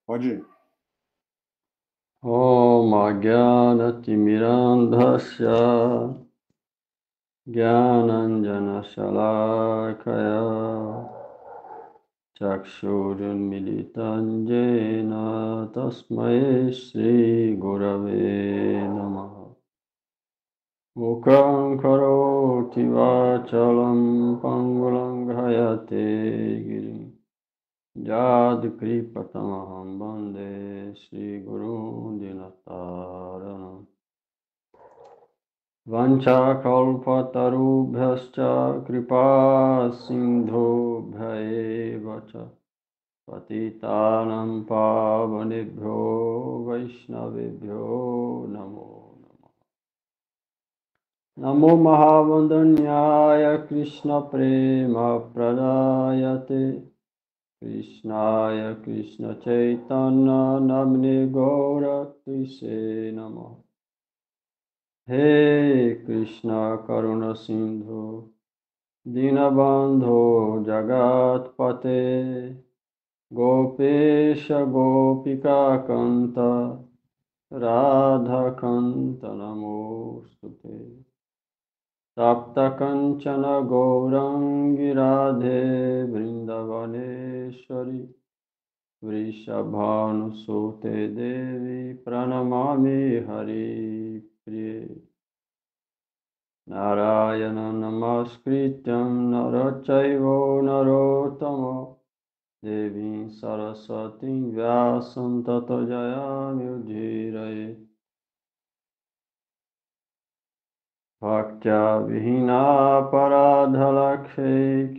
Pode ir. Om Ajnana-timirandhasya Jnananjana-shalakaya Chakshurunmilitam Jena Tasmai Shri Gurave Namaha. Mukhaṁ karoti vachalam pangulanghayate girim Jadkripatamaham Bande Shri Guru Dinataranam Vanchakalpatarubhyascha kripa sindhubhya eva cha patitanam pavanebhyo vaishnavebhyo namo Namo Mahavandanyaya Krishna Prema Pradayate Krishnaya Krishna Chaitanya Namne Gaura Tise Namo He Krishna Karuna Sindhu Dinabandho Jagat Pate Gopesha Gopika Kanta Radha Kanta Namostute Tapta Kanchana Gaurangi Radhe Vrindavaneshwari Vrishabhanusute Devi Pranamami Hari Priye Narayana Namaskrityam Narachaivo Narottama Devim Saraswatim Vyasam Tato Jayami Udhiraye Bhaktya Vihina Paradhalakhe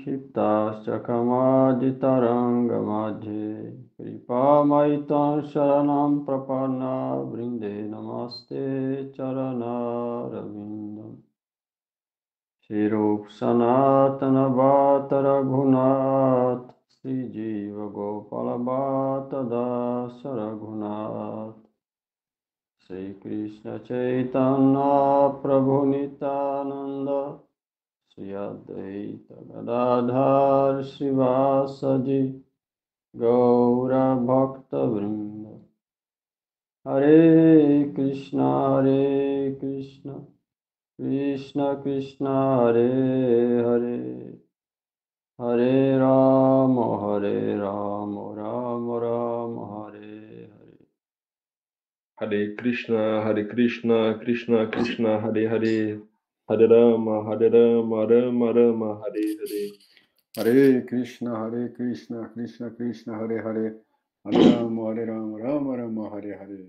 Kiptascha Kamaditaranga Madhye Kripa Maitam Sharanam Prapanna Brinde Namaste Charana Ravindam Shirup Sanatana Bhatta Raghunath Sri Jiva Gopala Bhatta Dasa Raghunath Sri Krishna Chaitanya Prabhu Nityananda Sri Advaita Gadadhar Srivasadi Gaura Bhakta Vrinda Hare Krishna Krishna Krishna Hare Hare Hare Rama Rama Rama Hare Hare Hare Krishna, Krishna Krishna, Hare Hare, Hare Rama, Rama Rama, Hare Hare. Hare Krishna, Krishna Krishna, Hare Hare. Hare Rama, Rama Rama, Hare Hare.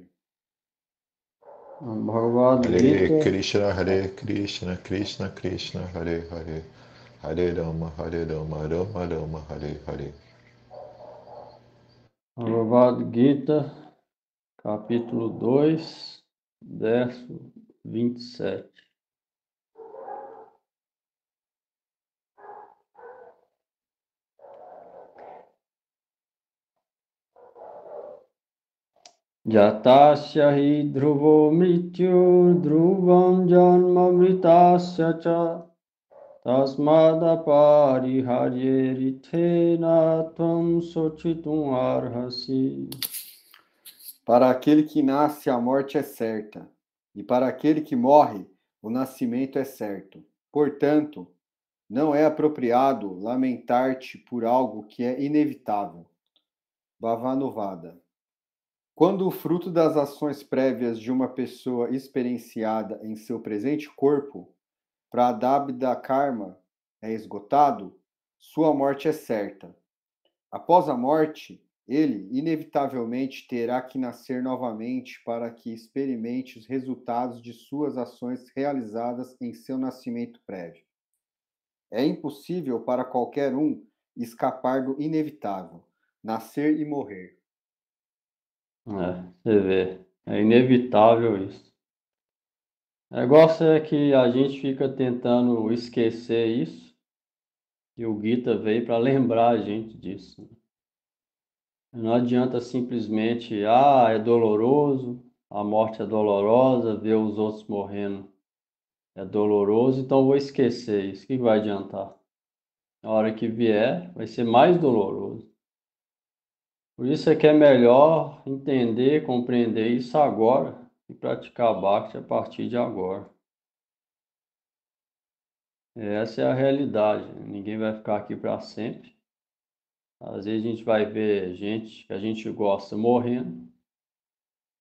Bhagavad Hare Gita, Krishna, Hare Krishna, Krishna Krishna, Hare Hare, Hare Rama, Rama Rama, Hare Hare. Bhagavad Gita, capítulo 2, verso 27. Jatasya hi dhruvo mrityu dhruvam janma mritasya cha tasmada pariharyerithena tvam sochitum arhasi. Para aquele que nasce, a morte é certa, e para aquele que morre, o nascimento é certo. Portanto, não é apropriado lamentar-te por algo que é inevitável. Bhavanuvada. Quando o fruto das ações prévias de uma pessoa experienciada em seu presente corpo, Pradabdha Karma, é esgotado, sua morte é certa. Após a morte, ele inevitavelmente terá que nascer novamente para que experimente os resultados de suas ações realizadas em seu nascimento prévio. É impossível para qualquer um escapar do inevitável, nascer e morrer. Você vê, é inevitável isso. O negócio é que a gente fica tentando esquecer isso, e o Gita veio para lembrar a gente disso. Não adianta simplesmente, é doloroso, a morte é dolorosa, ver os outros morrendo é doloroso, então vou esquecer isso. O que vai adiantar? Na hora que vier, vai ser mais doloroso. Por isso é que é melhor entender, compreender isso agora e praticar Bhakti a partir de agora. Essa é a realidade. Ninguém vai ficar aqui para sempre. Às vezes a gente vai ver gente que a gente gosta morrendo.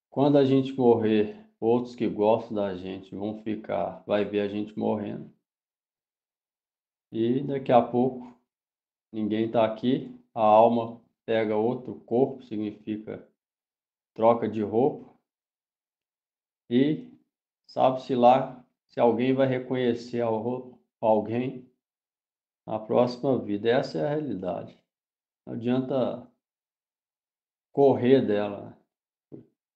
Quando a gente morrer, outros que gostam da gente vão ficar, vai ver a gente morrendo. E daqui a pouco ninguém está aqui, a alma pega outro corpo, significa troca de roupa. E sabe-se lá se alguém vai reconhecer alguém na próxima vida. Essa é a realidade. Não adianta correr dela, né?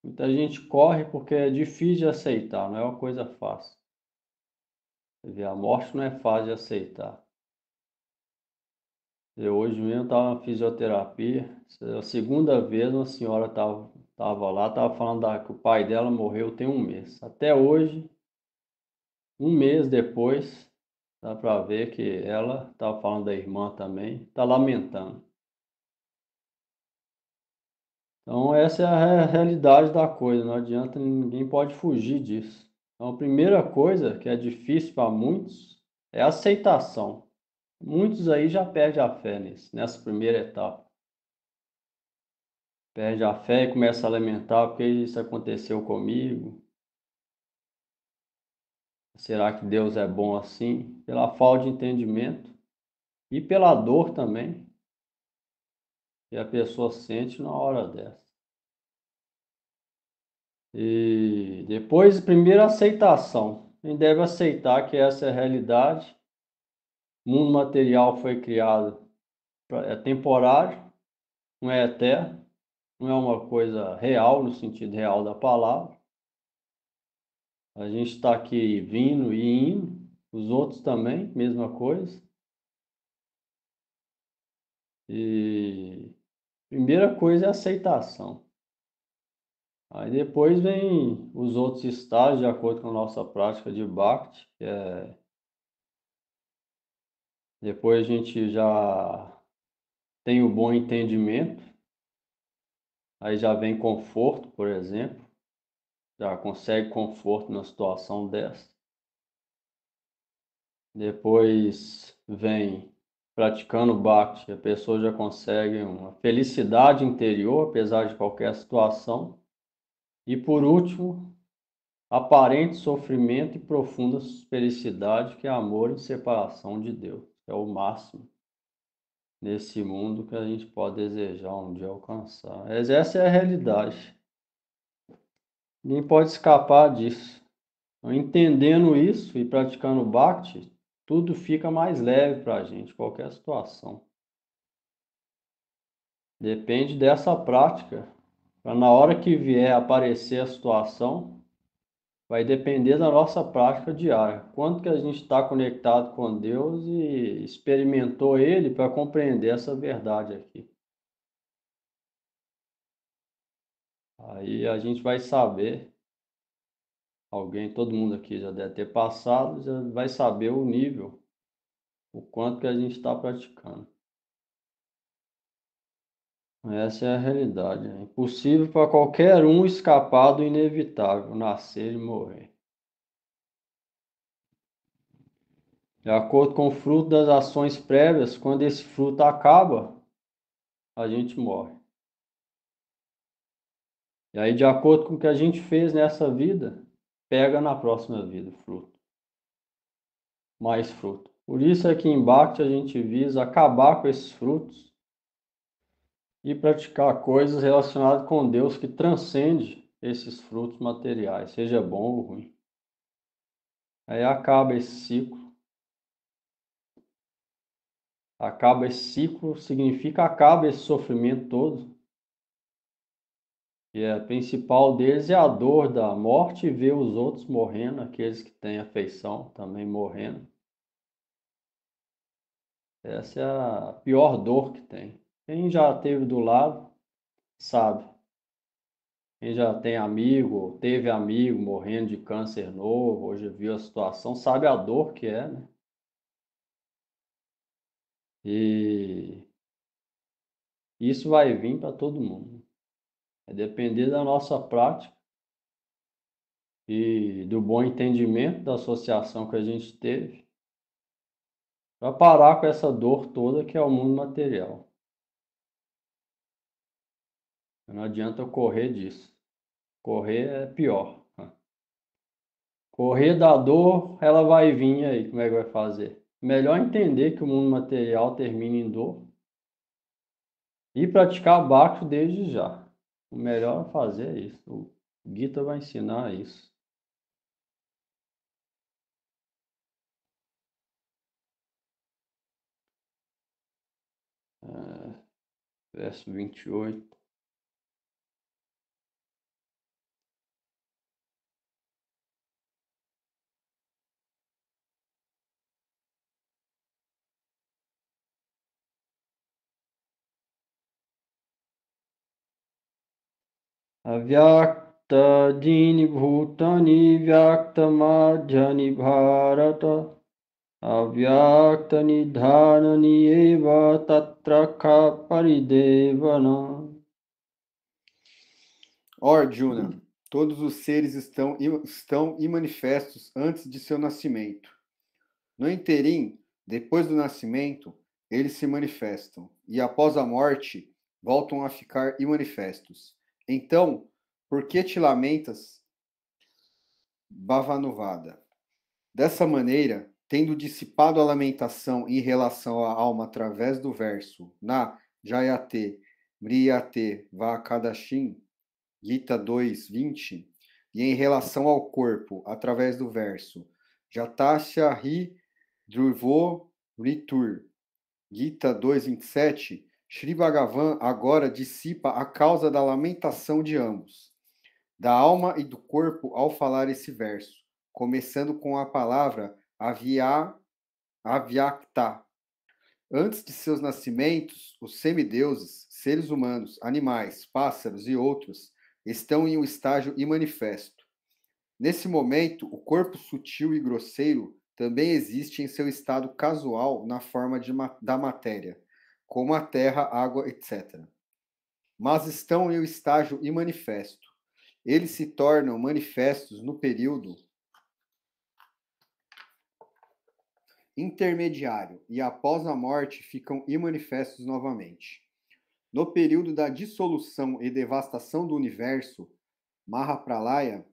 Muita gente corre porque é difícil de aceitar, não é uma coisa fácil. Você vê, a morte não é fácil de aceitar. Eu hoje mesmo estava na fisioterapia, a segunda vez uma senhora estava lá, estava falando que o pai dela morreu tem um mês. Até hoje, um mês depois, dá para ver que ela estava falando da irmã também, está lamentando. Então, essa é a realidade da coisa, não adianta, ninguém pode fugir disso. Então, a primeira coisa que é difícil para muitos é a aceitação. Muitos aí já perdem a fé nessa primeira etapa. Perde a fé e começa a lamentar porque isso aconteceu comigo. Será que Deus é bom assim? Pela falta de entendimento e pela dor também que a pessoa sente na hora dessa. E depois, primeiro, a aceitação. A gente deve aceitar que essa é a realidade. O mundo material foi criado, é temporário, não é eterno, não é uma coisa real no sentido real da palavra. A gente está aqui vindo e indo, os outros também, mesma coisa. E primeira coisa é a aceitação. Aí depois vem os outros estágios de acordo com a nossa prática de Bhakti, que é depois a gente já tem o bom entendimento, aí já vem conforto, por exemplo, já consegue conforto na situação dessa. Depois vem praticando Bhakti, a pessoa já consegue uma felicidade interior, apesar de qualquer situação. E por último, aparente sofrimento e profunda felicidade, que é amor e separação de Deus. É o máximo nesse mundo que a gente pode desejar um dia alcançar. Mas essa é a realidade. Ninguém pode escapar disso. Então, entendendo isso e praticando Bhakti, tudo fica mais leve para a gente, qualquer situação. Depende dessa prática. Para na hora que vier aparecer a situação, vai depender da nossa prática diária. Quanto que a gente está conectado com Deus e experimentou Ele para compreender essa verdade aqui. Aí a gente vai saber, todo mundo aqui já deve ter passado, já vai saber o nível, o quanto que a gente está praticando. Essa é a realidade. É impossível para qualquer um escapar do inevitável, nascer e morrer. De acordo com o fruto das ações prévias, quando esse fruto acaba, a gente morre. E aí, de acordo com o que a gente fez nessa vida, pega na próxima vida fruto. Mais fruto. Por isso é que em Bhakti a gente visa acabar com esses frutos e praticar coisas relacionadas com Deus que transcende esses frutos materiais, seja bom ou ruim. Aí acaba esse ciclo. Acaba esse ciclo significa acaba esse sofrimento todo. E a principal deles é a dor da morte e ver os outros morrendo, aqueles que têm afeição também morrendo. Essa é a pior dor que tem. Quem já esteve do lado sabe. Quem já tem amigo, ou teve amigo morrendo de câncer novo, hoje viu a situação, sabe a dor que é, né? E Isso vai vir para todo mundo. Vai depender da nossa prática e do bom entendimento da associação que a gente teve para parar com essa dor toda que é o mundo material. Não adianta eu correr disso. Correr é pior. Correr da dor, ela vai vir aí. Como é que vai fazer? Melhor entender que o mundo material termina em dor e praticar Bhakti desde já. O melhor a fazer é isso. O Gita vai ensinar isso. Verso 28. Avyakta dini bhutani vyakta madhyani bharata avyakta nidhanani eva tatra ka paridevana. Ó Arjuna, todos os seres estão imanifestos antes de seu nascimento. No interim, depois do nascimento, eles se manifestam, e após a morte, voltam a ficar imanifestos. Então, por que te lamentas, Bhavanuvada? Dessa maneira, tendo dissipado a lamentação em relação à alma através do verso na Jayate Mriyate Vakadashin, Gita 2:20, e em relação ao corpo, através do verso Jatasya Ri Dhruvo Ritur, Gita 2:27, Sri Bhagavan agora dissipa a causa da lamentação de ambos, da alma e do corpo ao falar esse verso, começando com a palavra Avyakta. Antes de seus nascimentos, os semideuses, seres humanos, animais, pássaros e outros estão em um estágio imanifesto. Nesse momento, o corpo sutil e grosseiro também existe em seu estado casual na forma da matéria, como a terra, água, etc. Mas estão em um estágio imanifesto. Eles se tornam manifestos no período intermediário e após a morte ficam imanifestos novamente. No período da dissolução e devastação do universo, Mahapralaya,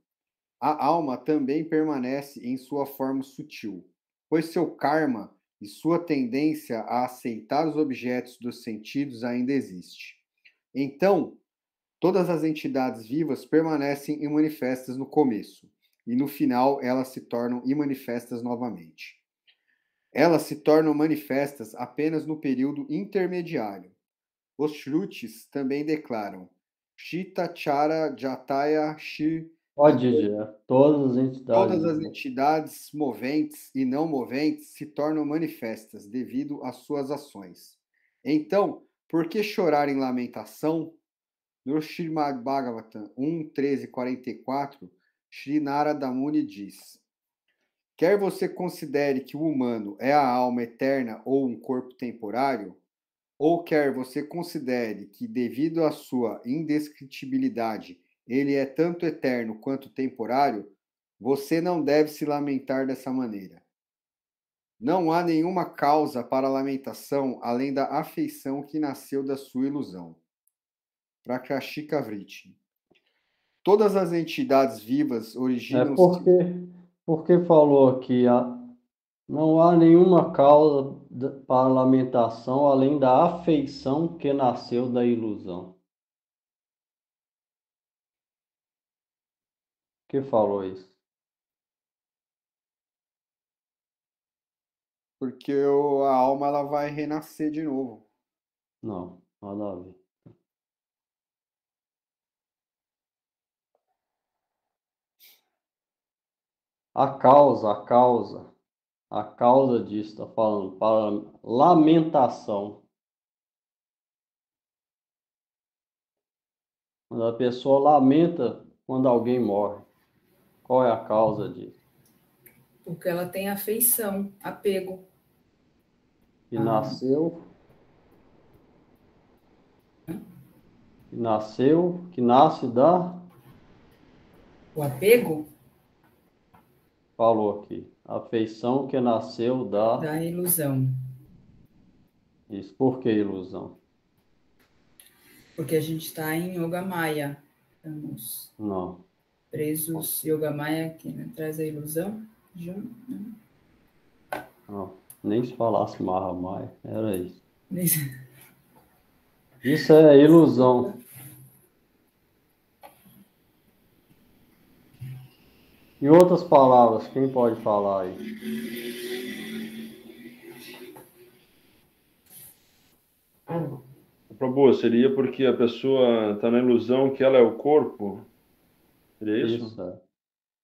a alma também permanece em sua forma sutil, pois seu karma e sua tendência a aceitar os objetos dos sentidos ainda existe. Então, todas as entidades vivas permanecem imanifestas no começo, e no final elas se tornam imanifestas novamente. Elas se tornam manifestas apenas no período intermediário. Os Shrutis também declaram Shita Chara Jataya Shir. Pode dizer, todas as entidades. Todas as entidades moventes e não moventes se tornam manifestas devido às suas ações. Então, por que chorar em lamentação? No Srimad Bhagavatam 1.13.44, Sri Narada Muni diz: quer você considere que o humano é a alma eterna ou um corpo temporário, ou quer você considere que, devido à sua indescritibilidade, ele é tanto eterno quanto temporário, você não deve se lamentar dessa maneira. Não há nenhuma causa para a lamentação além da afeição que nasceu da sua ilusão. Prakashika Vritti. Todas as entidades vivas originam-se... Porque falou aqui, não há nenhuma causa para a lamentação além da afeição que nasceu da ilusão. Que falou isso? Porque a alma ela vai renascer de novo. Não, nada a ver. A causa disso, está falando, para lamentação. Quando a pessoa lamenta quando alguém morre. Qual é a causa disso? Porque ela tem afeição, apego. E nasceu que nasce da, O apego falou aqui, afeição que nasceu da, da ilusão. isso, por que ilusão? Porque a gente está em Yoga Maya. Estamos Não, presos. Yoga Maya que né, traz a ilusão. não, nem se falasse Mahamaya, era isso. Nesse- Isso é ilusão. Em outras palavras, quem pode falar aí? Prabhu, seria porque a pessoa está na ilusão que ela é o corpo? Seria isso? Isso, é.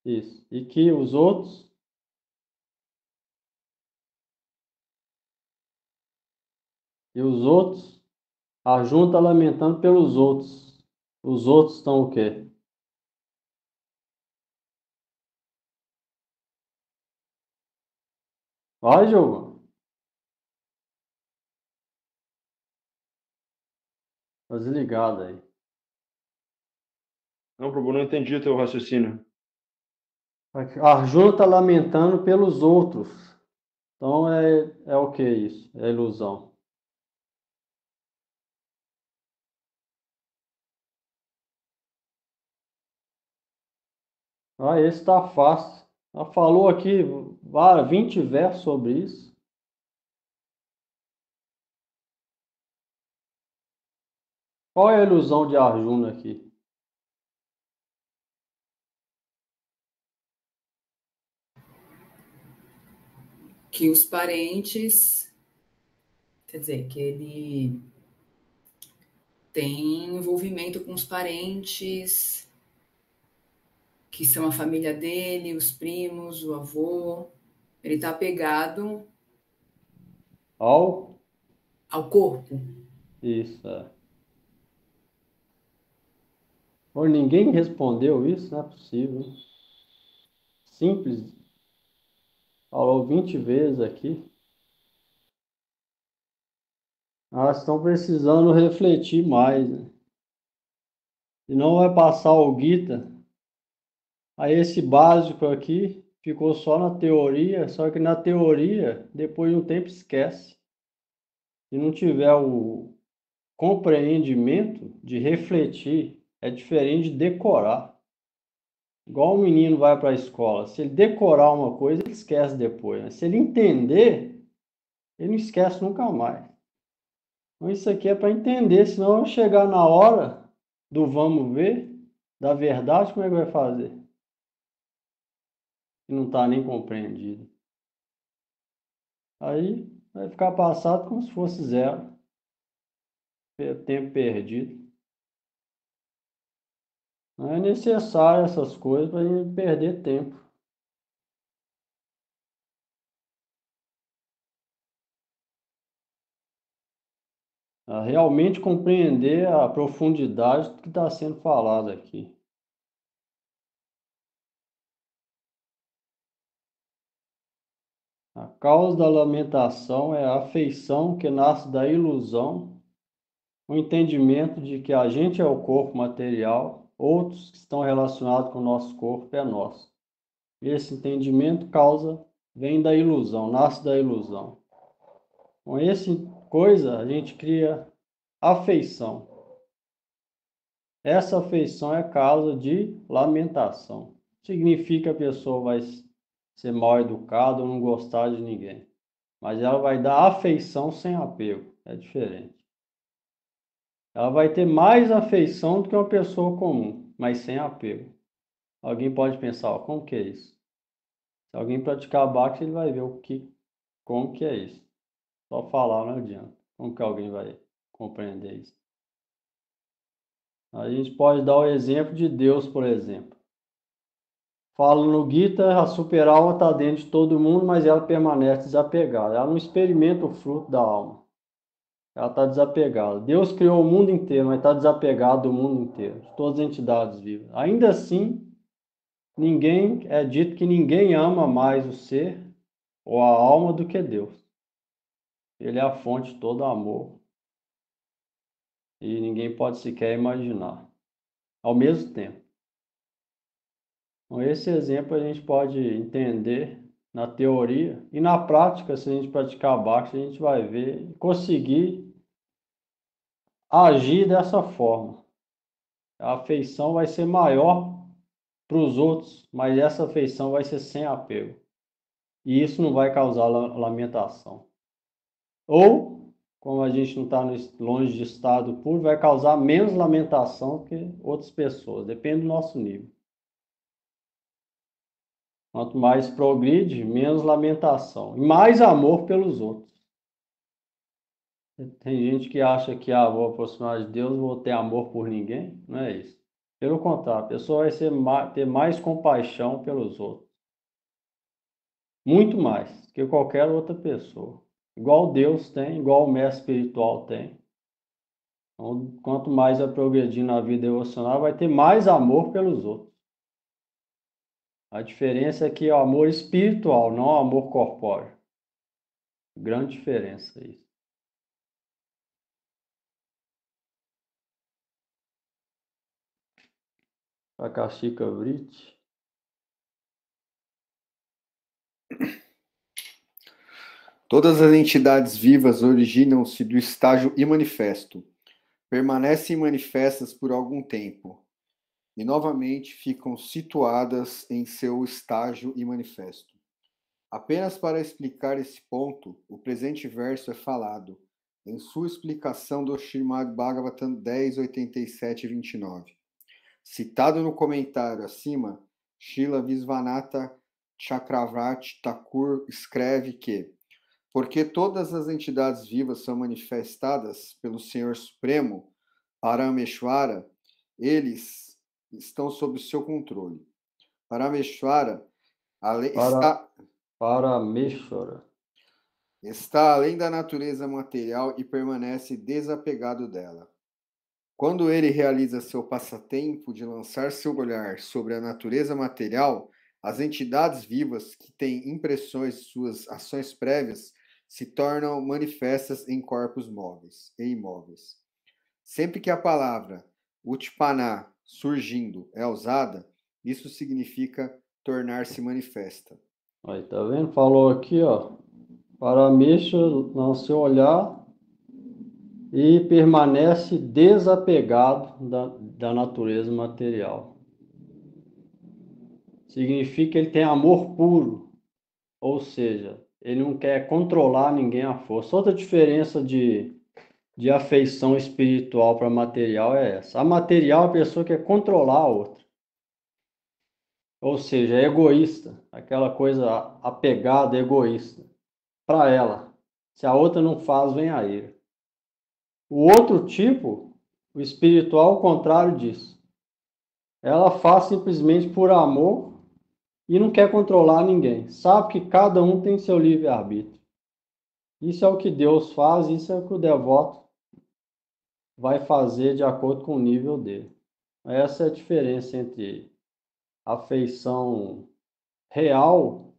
Isso. E que os outros, a junta lamentando pelos outros. Os outros estão o quê? Vai, Giovanni. Tá desligado aí. Não, Prabhu, não entendi o teu raciocínio. A junta lamentando pelos outros. Então é o que isso? É ilusão. Ah, esse está fácil. Ela falou aqui 20 versos sobre isso. Qual é a ilusão de Arjuna aqui? que os parentes, quer dizer, que ele tem envolvimento com os parentes, que são a família dele, os primos, o avô. Ele está apegado Ao? ao corpo. Isso, é. Pô, ninguém respondeu isso, não é possível. Simples. Falou 20 vezes aqui. Elas estão precisando refletir mais, né? Senão vai passar o Gita. Aí esse básico aqui ficou só na teoria, só que na teoria, depois de um tempo esquece. Se não tiver o compreendimento de refletir, é diferente de decorar. Igual o menino vai para a escola, se ele decorar uma coisa, ele esquece depois, né? Se ele entender, ele não esquece nunca mais. Então isso aqui é para entender, senão eu chegar na hora do vamos ver, da verdade, como é que vai fazer? Se não está nem compreendido. Aí vai ficar passado como se fosse zero. Tempo perdido. Não é necessário essas coisas para a gente perder tempo. A realmente compreender a profundidade do que está sendo falado aqui. A causa da lamentação é a afeição que nasce da ilusão, o entendimento de que a gente é o corpo material, outros que estão relacionados com o nosso corpo é nosso. Esse entendimento vem da ilusão, nasce da ilusão. Com essa coisa, a gente cria afeição. Essa afeição é causa de lamentação. Significa que a pessoa vai ser mal educada ou não gostar de ninguém. Mas ela vai dar afeição sem apego. É diferente. Ela vai ter mais afeição do que uma pessoa comum, mas sem apego. Alguém pode pensar, ó, como que é isso? Se alguém praticar Bhakti, ele vai ver como que é isso. Só falar não adianta. Como que alguém vai compreender isso? A gente pode dar o exemplo de Deus, por exemplo. Fala no Gita, a super-alma está dentro de todo mundo, mas ela permanece desapegada. Ela não experimenta o fruto da alma. Ela está desapegada. Deus criou o mundo inteiro, mas está desapegado do mundo inteiro, de todas as entidades vivas. Ainda assim, é dito que ninguém ama mais o ser ou a alma do que Deus. Ele é a fonte de todo amor. e ninguém pode sequer imaginar, ao mesmo tempo. Então, esse exemplo a gente pode entender na teoria e na prática, se a gente praticar Bhakti, a gente vai ver e conseguir agir dessa forma. A afeição vai ser maior para os outros, mas essa afeição vai ser sem apego. E isso não vai causar lamentação. Ou, como a gente não está longe de estado puro, vai causar menos lamentação que outras pessoas. Depende do nosso nível. Quanto mais progride, menos lamentação. E mais amor pelos outros. Tem gente que acha que, vou aproximar de Deus, vou ter amor por ninguém. Não é isso. Pelo contrário, a pessoa vai ter mais compaixão pelos outros. Muito mais que qualquer outra pessoa. Igual Deus tem, igual o mestre espiritual tem. Então, quanto mais vai progredir na vida devocional, vai ter mais amor pelos outros. A diferença é que é o amor espiritual, não o amor corpóreo. Grande diferença isso. Akashika Vritti. Todas as entidades vivas originam-se do estágio imanifesto, permanecem manifestas por algum tempo, e novamente ficam situadas em seu estágio imanifesto. Apenas para explicar esse ponto, o presente verso é falado, em sua explicação do Srimad Bhagavatam 10, 87-29. Citado no comentário acima, Srila Visvanatha Chakravarti Thakur escreve que porque todas as entidades vivas são manifestadas pelo Senhor Supremo, Parameshwara, eles estão sob seu controle. Parameshwara está além da natureza material e permanece desapegado dela. Quando ele realiza seu passatempo de lançar seu olhar sobre a natureza material, as entidades vivas que têm impressões de suas ações prévias se tornam manifestas em corpos móveis e imóveis. Sempre que a palavra Utpana, surgindo, é usada, isso significa tornar-se manifesta. Aí, tá vendo? Falou aqui, Paramesha lança seu olhar e permanece desapegado da natureza material. Significa que ele tem amor puro, ou seja, ele não quer controlar ninguém à força. Outra diferença de afeição espiritual para material é essa. A material, a pessoa quer controlar a outra. Ou seja, é egoísta. Aquela coisa apegada, egoísta. Para ela. Se a outra não faz, vem a ira. O outro tipo, o espiritual, ao contrário disso. Ela faz simplesmente por amor e não quer controlar ninguém. Sabe que cada um tem seu livre-arbítrio. Isso é o que Deus faz, isso é o que o devoto vai fazer de acordo com o nível dele. Essa é a diferença entre afeição real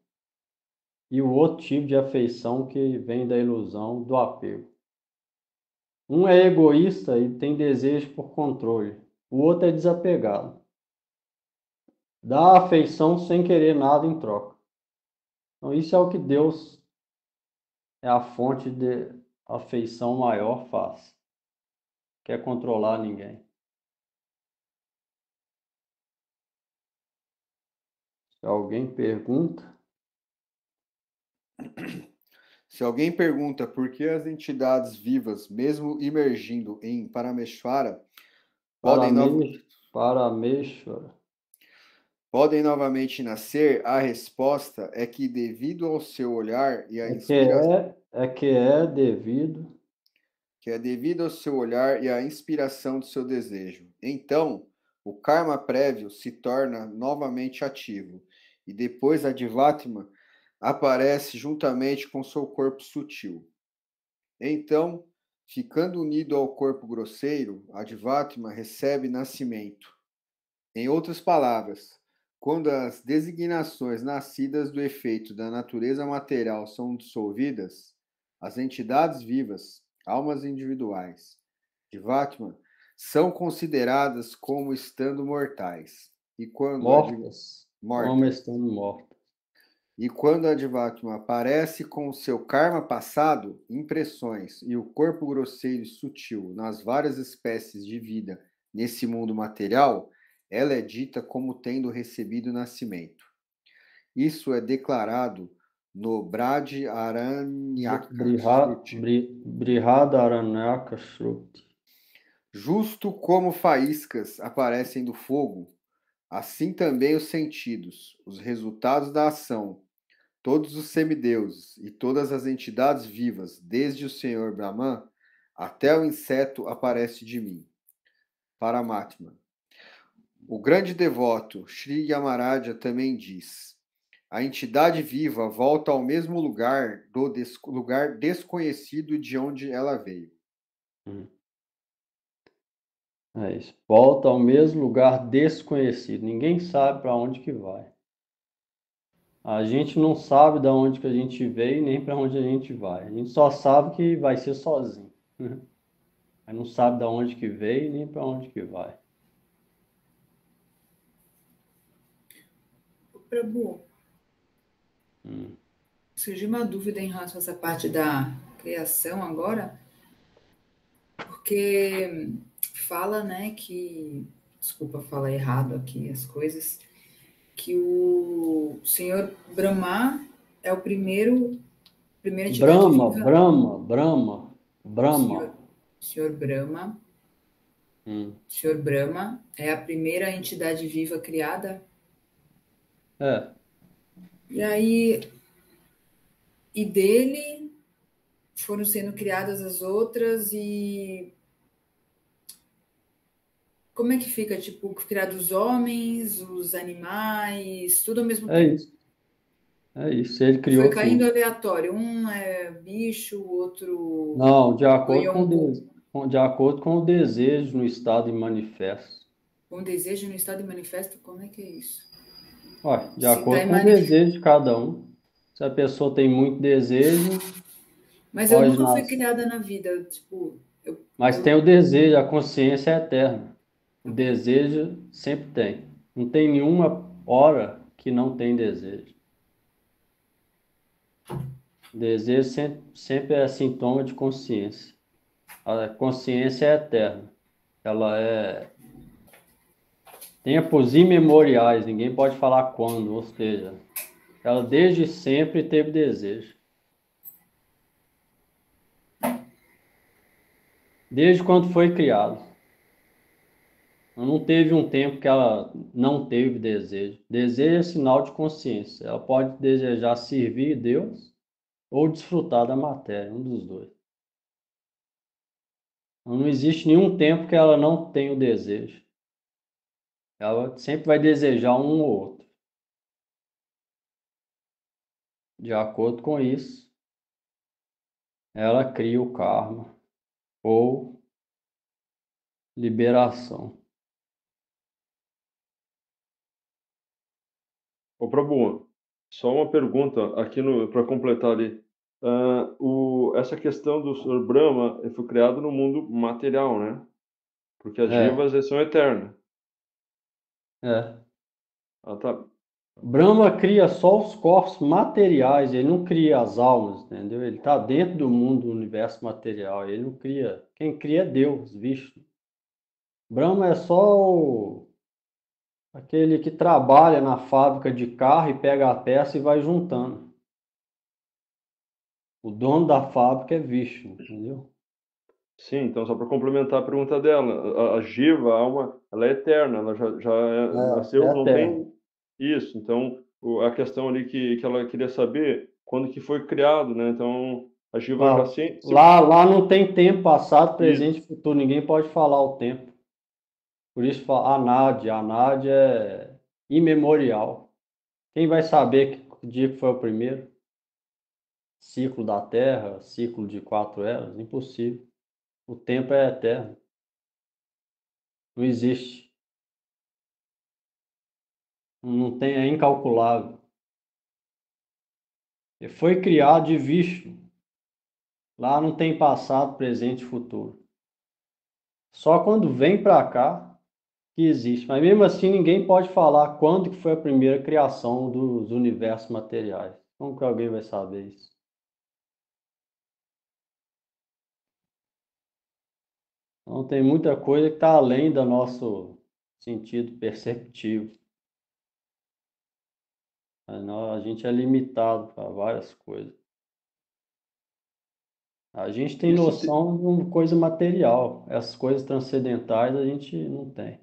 e o outro tipo de afeição que vem da ilusão do apego. Um é egoísta e tem desejo por controle. O outro é desapegado. Dá afeição sem querer nada em troca. Então isso é o que Deus é a fonte de afeição maior faz. Quer controlar ninguém. Se alguém pergunta... Se alguém pergunta por que as entidades vivas, mesmo emergindo em Parameshwara, podem novamente nascer, a resposta é que devido ao seu olhar e à inspiração... devido ao seu olhar e à inspiração do seu desejo. Então, o karma prévio se torna novamente ativo, e depois a Divatma aparece juntamente com seu corpo sutil. Então, ficando unido ao corpo grosseiro, a Divatma recebe nascimento. Em outras palavras, quando as designações nascidas do efeito da natureza material são dissolvidas, as entidades vivas, almas individuais, Jivatma, são consideradas como estando mortais. E quando Mortas, mortas. como estando mortas. E quando a Jivatma aparece com o seu karma passado, impressões e o corpo grosseiro e sutil nas várias espécies de vida nesse mundo material, ela é dita como tendo recebido nascimento. Isso é declarado no Braj Aranyaka Shruti. Brihadaranyaka Shruti. Justo como faíscas aparecem do fogo, assim também os sentidos, os resultados da ação, todos os semideuses e todas as entidades vivas, desde o Senhor Brahman até o inseto, aparece de mim. Paramatma. O grande devoto Sri Yamaraja também diz: a entidade viva volta ao mesmo lugar lugar desconhecido de onde ela veio. É isso. Volta ao mesmo lugar desconhecido. Ninguém sabe para onde que vai. A gente não sabe de onde que a gente veio nem para onde a gente vai. A gente só sabe que vai ser sozinho. Mas não sabe de onde que veio nem para onde que vai. Prabhu, surgiu uma dúvida em relação a essa parte da criação agora, porque fala, né, que, desculpa falar errado aqui as coisas, que o senhor Brahma é o primeira entidade Brahma. Senhor Brahma. Senhor Brahma é a primeira entidade viva criada. É. E aí, e dele foram sendo criadas as outras e como é que fica? Tipo, criados os homens, os animais, tudo ao mesmo tempo. É isso, ele criou Foi caindo tudo. aleatório. Um é bicho, o outro... Não, de acordo com o desejo no estado de manifesto. Com desejo no estado de manifesto, como é que é isso? Olha, de Se acordo tá em com o desejo de cada um. Se a pessoa tem muito desejo, Mas eu pode nunca fui nascer. criada na vida, tipo... Mas tem o desejo, a consciência é eterna. O desejo sempre tem. Não tem nenhuma hora que não tem desejo. Desejo sempre é sintoma de consciência. A consciência é eterna. Ela é tempos imemoriais, ninguém pode falar quando, ou seja, ela desde sempre teve desejo. Desde quando foi criado. Não teve um tempo que ela não teve desejo. Desejo é sinal de consciência. Ela pode desejar servir Deus ou desfrutar da matéria, um dos dois. Não existe nenhum tempo que ela não tenha o desejo. Ela sempre vai desejar um ou outro. De acordo com isso, ela cria o karma ou liberação. Ô, Prabhu, só uma pergunta aqui para completar ali. Essa questão do Sr. Brahma foi criado no mundo material, né? Porque as jivas são eternas. Ah, tá. Brahma cria só os corpos materiais, ele não cria as almas, entendeu? Ele está dentro do mundo, do universo material, ele não cria. Quem cria é Deus, Vishnu. Brahma é só aquele que trabalha na fábrica de carro e pega a peça e vai juntando. O dono da fábrica é Vishnu, entendeu? Sim, então só para complementar a pergunta dela, a Jiva, a alma, ela é eterna, ela nasceu, não tem isso. Então, a questão ali que ela queria saber, quando que foi criado, né? Então, a Jiva já Lá não tem tempo passado, presente e futuro, ninguém pode falar o tempo. Por isso fala Anad é imemorial. Quem vai saber que dia que foi o primeiro? Ciclo da Terra, ciclo de 4 eras? Impossível. O tempo é eterno. Não existe. Não tem, é incalculável. Ele foi criado de Vishnu. Lá não tem passado, presente e futuro. Só quando vem para cá que existe. Mas mesmo assim ninguém pode falar quando que foi a primeira criação dos universos materiais. Como que alguém vai saber isso? Então tem muita coisa que está além do nosso sentido perceptivo. A gente é limitado para várias coisas. A gente tem noção de uma coisa material. Essas coisas transcendentais a gente não tem.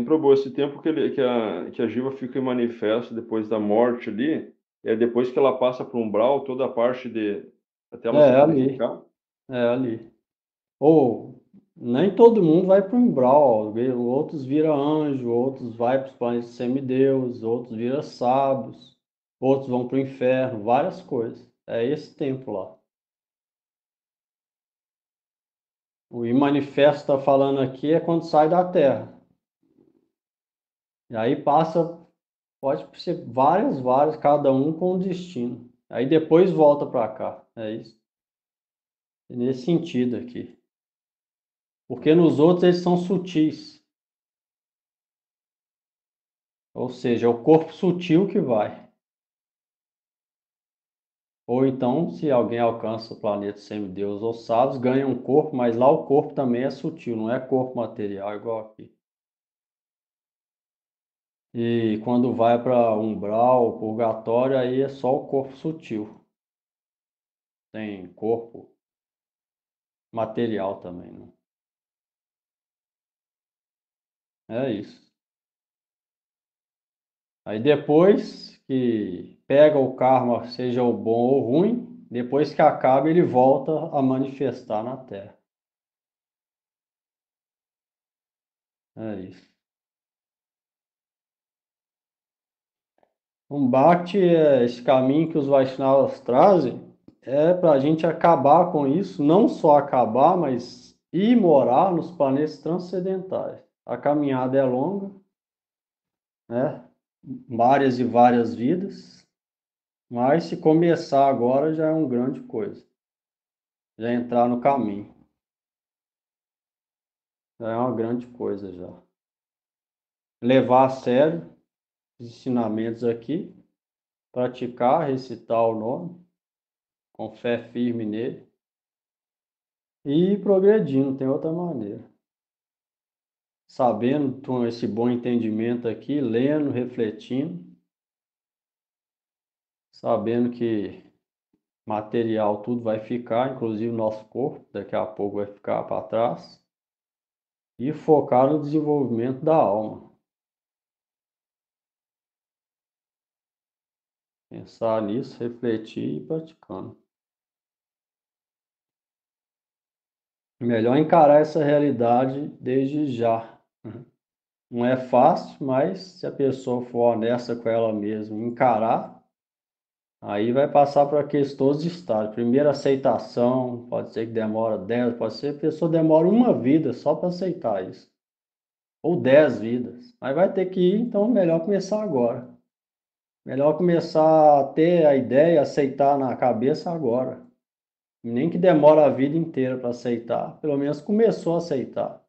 Prabhu, esse tempo que a Jiva fica em manifesto depois da morte ali, é depois que ela passa para o umbral, toda a parte de... até ela se purificar? É ali. Ou nem todo mundo vai para o umbral. Outros viram anjo, outros vai para os planetas semideus, outros viram sábios, outros vão para o inferno, várias coisas. É esse tempo lá. O manifesto está falando aqui é quando sai da Terra. E aí passa, pode ser várias, cada um com um destino. Aí depois volta para cá. É isso. É nesse sentido aqui. Porque nos outros eles são sutis. Ou seja, é o corpo sutil que vai. Ou então, se alguém alcança o planeta semideus ou sábios, ganha um corpo, mas lá o corpo também é sutil, não é corpo material igual aqui. E quando vai para umbral, purgatório, aí é só o corpo sutil. Tem corpo material também, né? É isso. Aí depois que pega o karma, seja o bom ou ruim, depois que acaba, ele volta a manifestar na Terra. É isso. Um bhakti é esse caminho que os Vaishnavas trazem, é para a gente acabar com isso, não só acabar, mas ir morar nos planetas transcendentais. A caminhada é longa, né? Várias e várias vidas, mas se começar agora já é uma grande coisa. Já entrar no caminho. Já é uma grande coisa já. Levar a sério os ensinamentos aqui, praticar, recitar o nome, com fé firme nele, e ir progredindo, não tem outra maneira. Sabendo com esse bom entendimento aqui, lendo, refletindo, sabendo que material tudo vai ficar, inclusive o nosso corpo, daqui a pouco vai ficar para trás, e focar no desenvolvimento da alma. Pensar nisso, refletir e praticando. Melhor encarar essa realidade desde já. Não é fácil, mas se a pessoa for honesta com ela mesma, encarar, aí vai passar por aqueles todos os estágios. Primeira aceitação, pode ser que demora 10, pode ser que a pessoa demora uma vida só para aceitar isso. Ou 10 vidas. Mas vai ter que ir, então melhor começar agora. Melhor começar a ter a ideia, aceitar na cabeça agora. Nem que demora a vida inteira para aceitar, pelo menos começou a aceitar.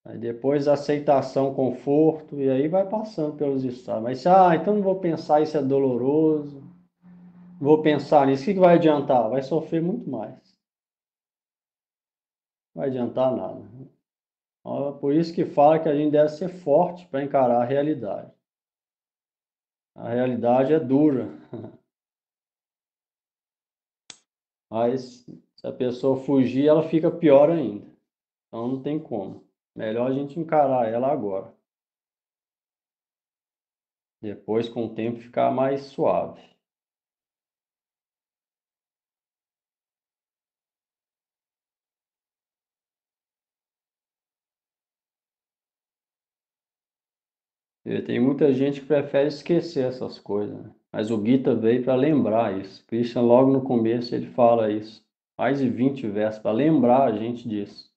Aí depois aceitação, conforto, e aí vai passando pelos estados. Mas, então não vou pensar, isso é doloroso, não vou pensar nisso, o que vai adiantar? Vai sofrer muito mais. Não vai adiantar nada. Por isso que fala que a gente deve ser forte para encarar a realidade. A realidade é dura. Mas se a pessoa fugir, ela fica pior ainda. Então não tem como. Melhor a gente encarar ela agora. Depois, com o tempo, ficar mais suave. E tem muita gente que prefere esquecer essas coisas, né? Mas o Gita veio para lembrar isso. Krishna, logo no começo, ele fala isso. Mais de 20 versos para lembrar a gente disso.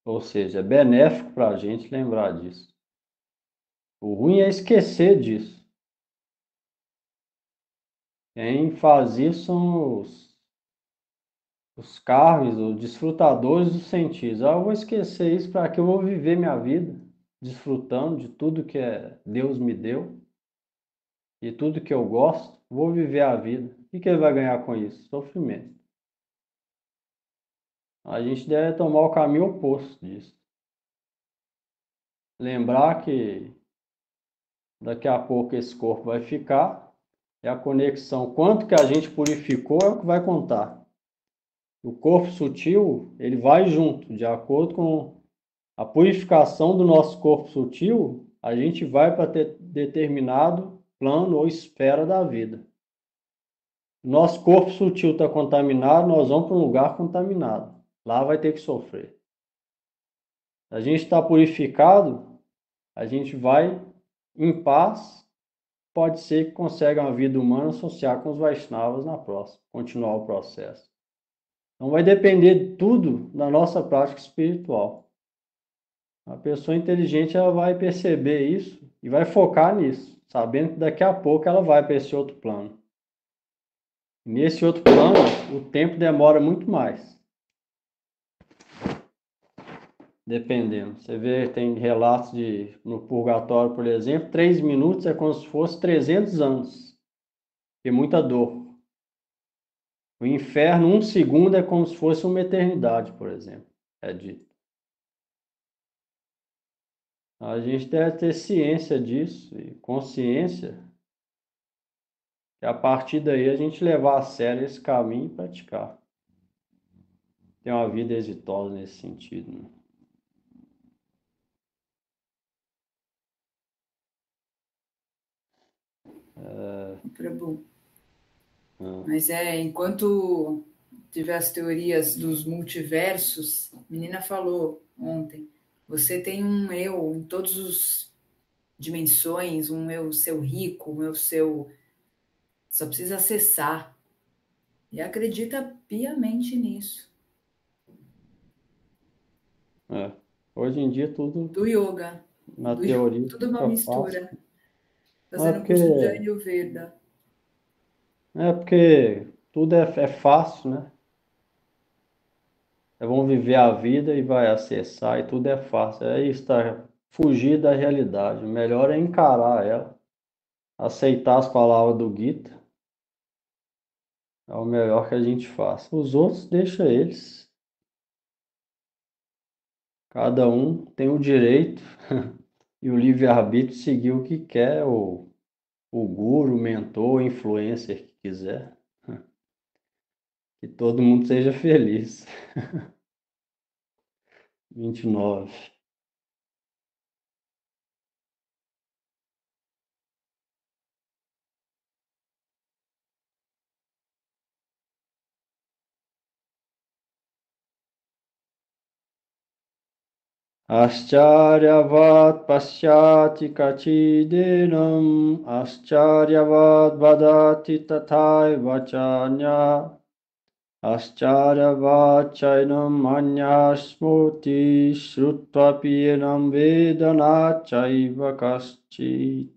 Ou seja, é benéfico para a gente lembrar disso. O ruim é esquecer disso. Quem faz isso são os carros, os desfrutadores dos sentidos. Eu vou esquecer isso para que eu vou viver minha vida, desfrutando de tudo que Deus me deu e tudo que eu gosto. Vou viver a vida. O que ele vai ganhar com isso? Sofrimento. A gente deve tomar o caminho oposto disso. Lembrar que daqui a pouco esse corpo vai ficar, é a conexão. Quanto que a gente purificou é o que vai contar. O corpo sutil, ele vai junto, de acordo com a purificação do nosso corpo sutil, a gente vai para determinado plano ou esfera da vida. Nosso corpo sutil está contaminado, nós vamos para um lugar contaminado. Lá vai ter que sofrer. A gente está purificado, a gente vai em paz, pode ser que consiga uma vida humana associar com os Vaishnavas na próxima, continuar o processo. Então vai depender de tudo da nossa prática espiritual. A pessoa inteligente ela vai perceber isso e vai focar nisso, sabendo que daqui a pouco ela vai para esse outro plano. Nesse outro plano, o tempo demora muito mais. Dependendo. Você vê, tem relatos no purgatório, por exemplo, 3 minutos é como se fosse 300 anos. Tem muita dor. O inferno, 1 segundo é como se fosse uma eternidade, por exemplo. É dito. A gente deve ter ciência disso e consciência que a partir daí a gente levar a sério esse caminho e praticar. Ter uma vida exitosa nesse sentido, né? Prabhu. Mas enquanto tiver as teorias dos multiversos, a menina falou ontem, você tem um eu em todas as dimensões, um eu seu rico, um eu seu... Só precisa acessar. E acredita piamente nisso. Hoje em dia tudo... Do yoga. Na teoria. Tudo uma mistura. Fácil. Fazendo curso de Ayurveda. Porque tudo é fácil, né? Vão viver a vida e vai acessar e tudo é fácil. É isso, fugir da realidade. O melhor é encarar ela, aceitar as palavras do Gita. É o melhor que a gente faz. Os outros, deixa eles. Cada um tem o direito e o livre-arbítrio de seguir o que quer, o guru, o mentor, o influencer que quiser. Que todo mundo seja feliz. 29. Ascharyavat pasyati kachidinam, ascharyavat vadati tathai vachanya, ascharyavat chainam anyasmuti shrutvapienam vedana chaiva kaschit.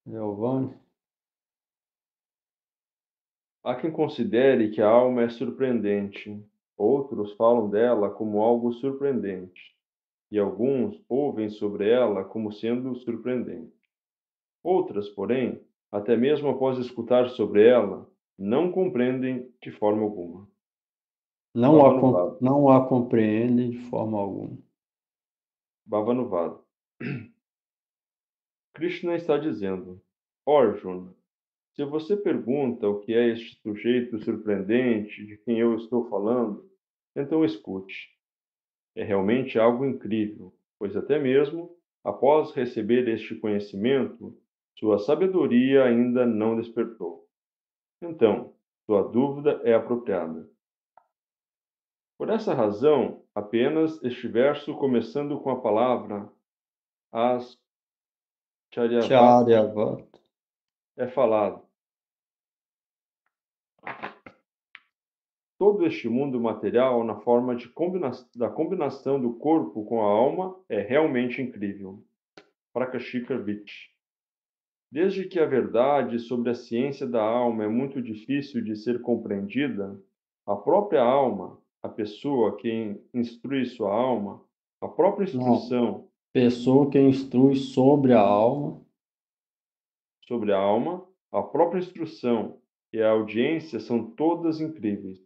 Giovanni. Há quem considere que a alma é surpreendente. Outros falam dela como algo surpreendente, e alguns ouvem sobre ela como sendo surpreendente. Outras, porém, até mesmo após escutar sobre ela, não compreendem de forma alguma. Não a compreendem de forma alguma. Bhavanuvada. Krishna está dizendo, Arjuna, se você pergunta o que é este sujeito surpreendente de quem eu estou falando, então escute. É realmente algo incrível, pois até mesmo após receber este conhecimento, sua sabedoria ainda não despertou. Então, sua dúvida é apropriada. Por essa razão, apenas este verso começando com a palavra Ascharyavat é falado. Todo este mundo material, na forma da combinação do corpo com a alma, é realmente incrível. Prakashika Vich. Desde que a verdade sobre a ciência da alma é muito difícil de ser compreendida, a própria alma, a pessoa que instrui sua alma, a própria Não. instrução Pessoa que instrui sobre a alma. sobre a alma, a própria instrução e a audiência são todas incríveis.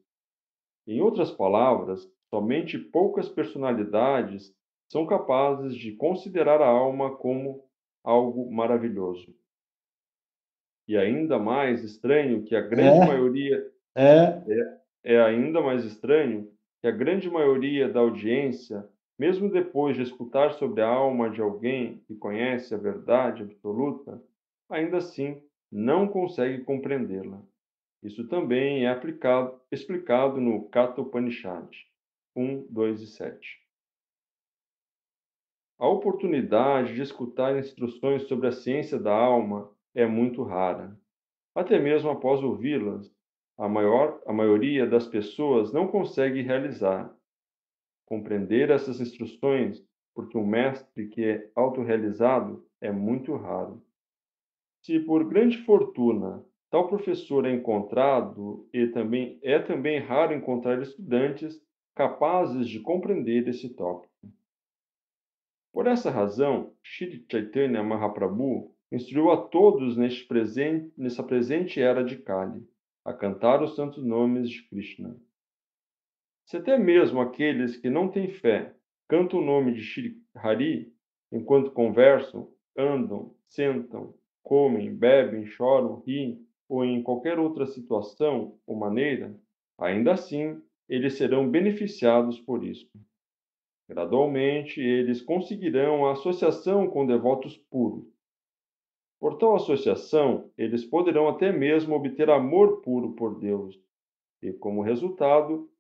Em outras palavras, somente poucas personalidades são capazes de considerar a alma como algo maravilhoso. E ainda mais estranho que a grande maioria É, é ainda mais estranho que a grande maioria da audiência, mesmo depois de escutar sobre a alma de alguém que conhece a verdade absoluta, ainda assim não consegue compreendê-la. Isso também é explicado no Katha Upanishad 1, 2 e 7. A oportunidade de escutar instruções sobre a ciência da alma é muito rara. Até mesmo após ouvi-las, a maioria das pessoas não consegue realizar. Compreender essas instruções, porque um mestre que é autorrealizado é muito raro. Se por grande fortuna tal professor é encontrado, é também raro encontrar estudantes capazes de compreender esse tópico. Por essa razão, Shri Chaitanya Mahaprabhu instruiu a todos nessa presente era de Kali a cantar os santos nomes de Krishna. Se até mesmo aqueles que não têm fé cantam o nome de Shri Hari enquanto conversam, andam, sentam, comem, bebem, choram, riem ou em qualquer outra situação ou maneira, ainda assim eles serão beneficiados por isso. Gradualmente, eles conseguirão a associação com devotos puros. Por tal associação, eles poderão até mesmo obter amor puro por Deus, e, como resultado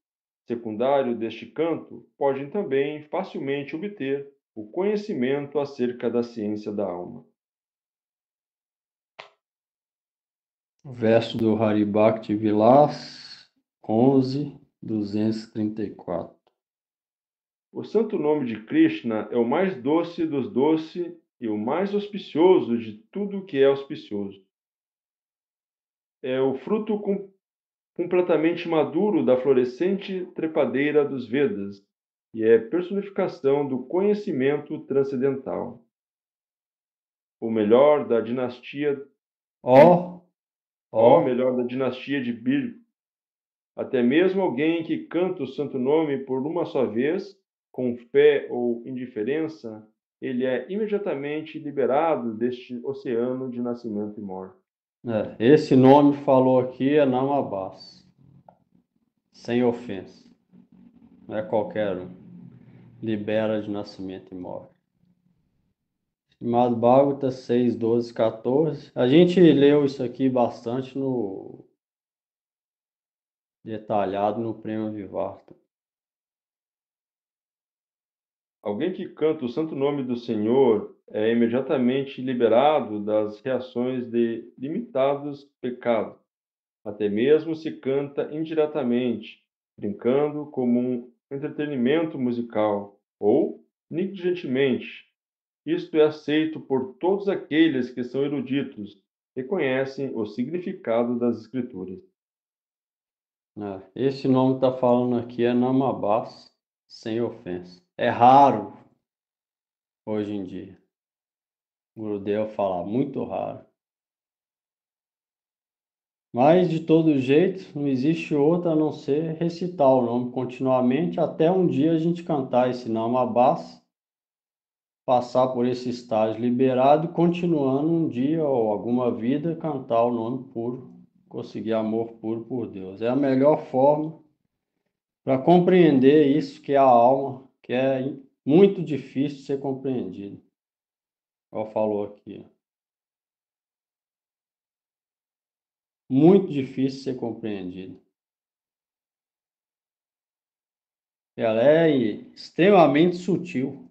secundário deste canto, podem também facilmente obter o conhecimento acerca da ciência da alma. O verso do Haribhakti Vilas 11.234. O santo nome de Krishna é o mais doce dos doces e o mais auspicioso de tudo que é auspicioso. É o fruto completamente maduro da florescente trepadeira dos Vedas e é personificação do conhecimento transcendental. O melhor da dinastia melhor da dinastia de Bir. Até mesmo alguém que canta o santo nome por uma só vez, com fé ou indiferença, ele é imediatamente liberado deste oceano de nascimento e morte. Esse nome falou aqui é Namabás, sem ofensa. Não é qualquer um. Libera de nascimento e morte. Estimado Bhagavata 6, 12, 14. A gente leu isso aqui bastante detalhado no Prema Vivarta. Alguém que canta o santo nome do Senhor é imediatamente liberado das reações de limitados pecados, até mesmo se canta indiretamente, brincando como um entretenimento musical, ou negligentemente. Isto é aceito por todos aqueles que são eruditos e conhecem o significado das Escrituras. Esse nome que está falando aqui é Namabás, sem ofensa. É raro hoje em dia. O Gurudev falar, muito raro. Mas, de todo jeito, não existe outra a não ser recitar o nome continuamente até um dia a gente cantar esse Namabás, passar por esse estágio liberado e continuando um dia ou alguma vida cantar o nome puro, conseguir amor puro por Deus. É a melhor forma para compreender isso que é a alma, que é muito difícil de ser compreendido. Ela falou aqui. Muito difícil de ser compreendido. Ela é extremamente sutil.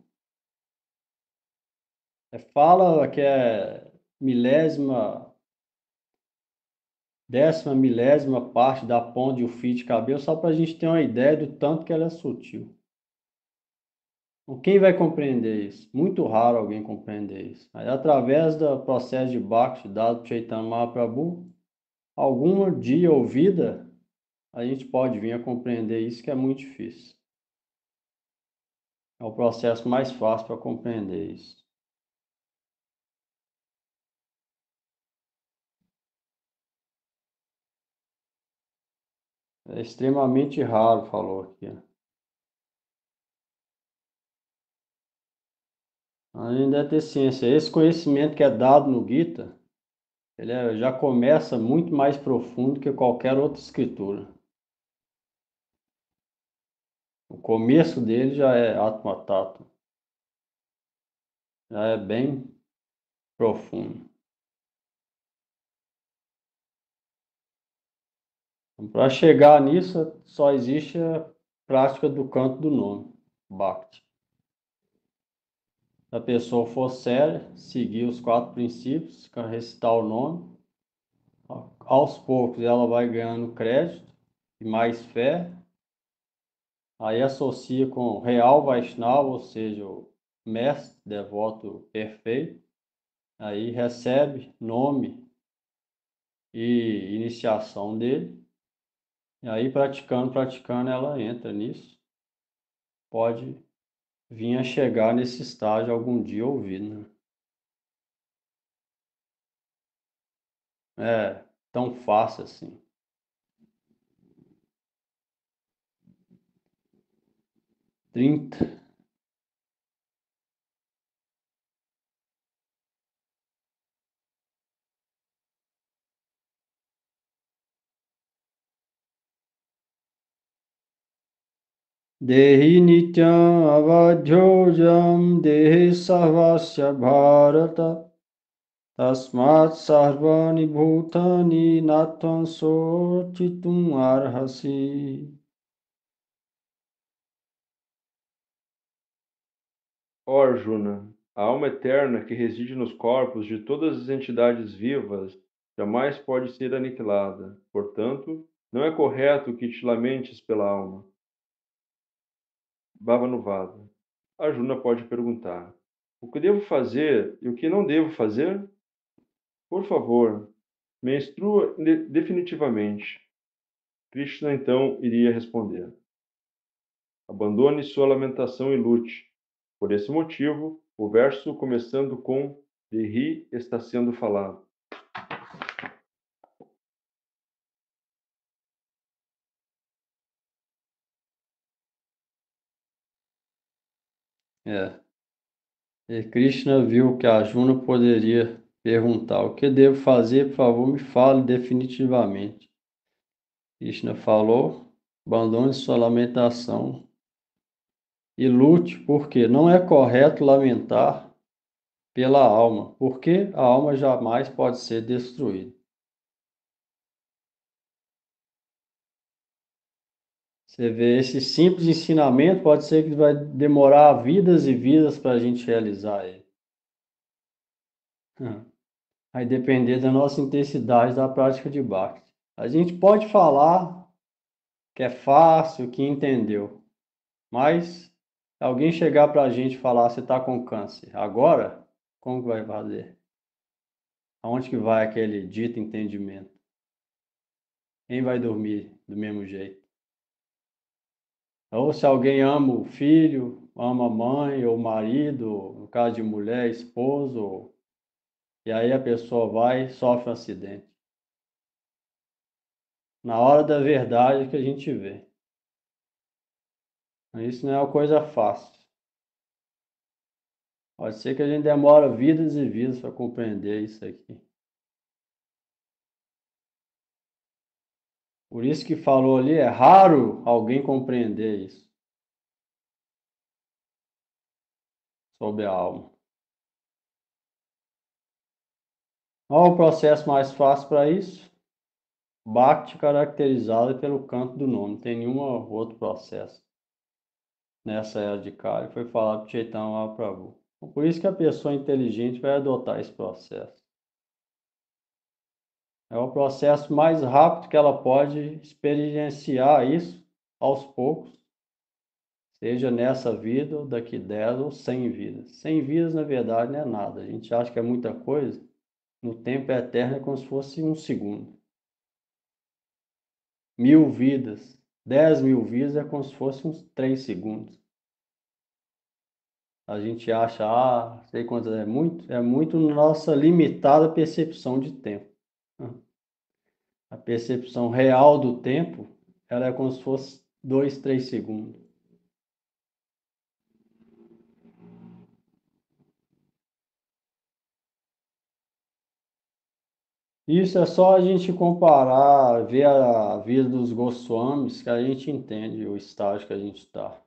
Fala que é décima milésima parte da ponta de um fio de cabelo, só para a gente ter uma ideia do tanto que ela é sutil. Quem vai compreender isso? Muito raro alguém compreender isso. Aí, através do processo de Bhakti dado por Chaitanya Mahaprabhu, algum dia ou vida, a gente pode vir a compreender isso, que é muito difícil. É o processo mais fácil para compreender isso. É extremamente raro, falou aqui. A gente deve ter ciência. Esse conhecimento que é dado no Gita, ele já começa muito mais profundo que qualquer outra escritura. O começo dele já é Atma Tattva. Já é bem profundo. Para chegar nisso, só existe a prática do canto do nome, Bhakti. Se a pessoa for séria, seguir os 4 princípios, recitar o nome, aos poucos ela vai ganhando crédito e mais fé. Aí associa com o real Vaishnava, ou seja, o mestre devoto perfeito. Aí recebe nome e iniciação dele. E aí praticando, ela entra nisso. Pode vir a chegar nesse estágio algum dia ouvido, né? É tão fácil assim. Trinta. Dehi nityam avadhyojam dehi sarvasya bharata tasmat sarvani bhutani natvam sochitum arhasi. Ó Arjuna, a alma eterna que reside nos corpos de todas as entidades vivas jamais pode ser aniquilada. Portanto, não é correto que te lamentes pela alma. Bhavanuvada. Arjuna pode perguntar: o que devo fazer e o que não devo fazer? Por favor, me instrua definitivamente. Krishna então iria responder: abandone sua lamentação e lute. Por esse motivo, o verso começando com Dehi está sendo falado. E Krishna viu que Arjuna poderia perguntar: o que devo fazer? Por favor, me fale definitivamente. Krishna falou: abandone sua lamentação e lute, porque não é correto lamentar pela alma, porque a alma jamais pode ser destruída. Você vê, esse simples ensinamento pode ser que vai demorar vidas e vidas para a gente realizar ele. Vai depender da nossa intensidade da prática de Bhakti. A gente pode falar que é fácil, que entendeu, mas se alguém chegar para a gente e falar: você está com câncer, agora, como que vai fazer? Aonde que vai aquele dito entendimento? Quem vai dormir do mesmo jeito? Ou se alguém ama o filho, ama a mãe ou o marido, no caso de mulher, esposo, e aí a pessoa vai e sofre um acidente. Na hora da verdade que a gente vê. Isso não é uma coisa fácil. Pode ser que a gente demora vidas e vidas para compreender isso aqui. Por isso que falou ali, é raro alguém compreender isso sobre a alma. Qual é o processo mais fácil para isso? Bhakti caracterizado pelo canto do nome. Não tem nenhum outro processo nessa era de Kali. Foi falado por Chaitanya Mahaprabhu. Por isso que a pessoa inteligente vai adotar esse processo. É o processo mais rápido que ela pode experienciar isso aos poucos, Seja nessa vida, ou daqui 10 ou 100 vidas. 100 vidas, na verdade, não é nada. A gente acha que é muita coisa. No tempo eterno é como se fosse um segundo. 1000 vidas, 10.000 vidas é como se fosse uns 3 segundos. A gente acha, sei quanto é muito nossa limitada percepção de tempo. A percepção real do tempo, ela é como se fosse 2, 3 segundos. Isso é só a gente comparar, ver a vida dos Goswamis, que a gente entende o estágio que a gente está.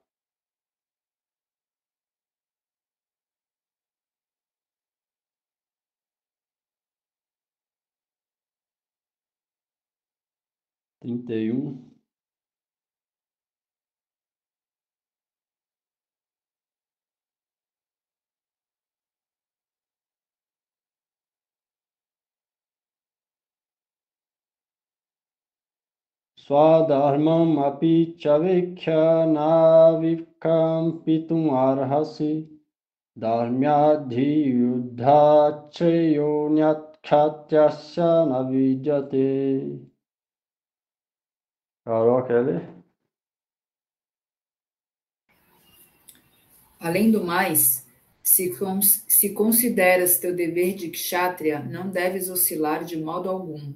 Trinta e um. Swadharmam api chavekhya navikampitum arhasi dharmyadhi yuddhacheyo nyatkatyasya navidyate. Carol, quer ler? Além do mais, se consideras teu dever de kshatriya, não deves oscilar de modo algum,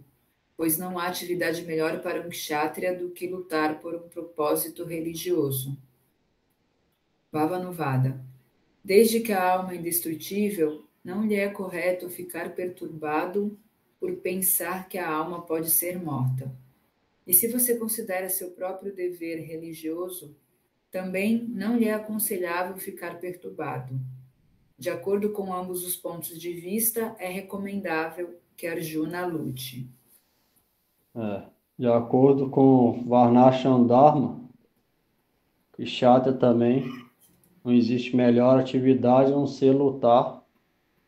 pois não há atividade melhor para um kshatriya do que lutar por um propósito religioso. Bhavanuvada. Desde que a alma é indestrutível, não lhe é correto ficar perturbado por pensar que a alma pode ser morta. E se você considera seu próprio dever religioso, também não lhe é aconselhável ficar perturbado. De acordo com ambos os pontos de vista, é recomendável que Arjuna lute. De acordo com Varnashram Dharma, Kshatriya também, não existe melhor atividade a não ser lutar